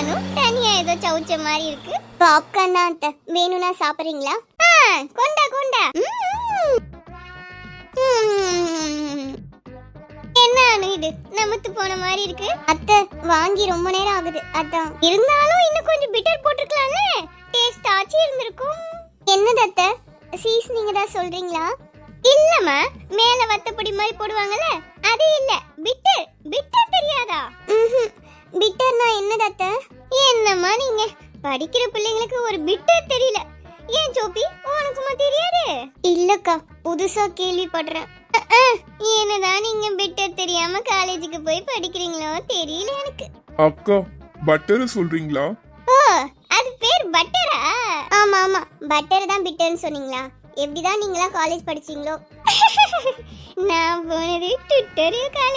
நானும் தனியா ஏதோ சவுச்ச மாதிரி இருக்கு. பாப்கார்ன் தான் அத்தை, வேணும்னா சாப்பிடுறீங்களா? கொண்டா கொண்டா. என்ன இது நமத்து போன மாதிரி இருக்கு. அத்தை வாங்கி ரொம்ப நேரம் ஆகுது, அதான். இருந்தாலும் இன்னும் கொஞ்சம் பிட்டர் போட்டுக்கலாம்ல, டேஸ்ட் ஆச்சு இருந்திருக்கும். என்னது அத்தை, சீசனிங் தான் சொல்றீங்களா? இல்லம்மா, மேல வத்தப்பொடி மாதிரி போடுவாங்கல, அது இல்ல. பிட்டர் பிட்டர் தெரியாதா? பிட்டர்னா என்னது அத்தை? என்னம்மா நீங்க படிக்கிற பிள்ளைங்களுக்கு ஒரு பிட்டர் தெரியல? ஏன் சோப்பி, உனக்குமா தெரியாது? இல்லக்கா, புதுசா கேள்விப்படுறேன். என்னதான் நீங்க பிட்டர் தெரியாம காலேஜுக்கு போய் படிக்கிறீங்களோ தெரியல எனக்கு. அக்கா, பட்டர் சொல்றீங்களா? ஓ, அது பேர் பட்டரா? ஆமா ஆமா, பட்டர் தான் பிட்டர்னு சொன்னீங்களா? எப்படிதான் நீங்களா காலேஜ் படிச்சீங்களோ? நான் போனது டுட்டோரியல் காலேஜ்.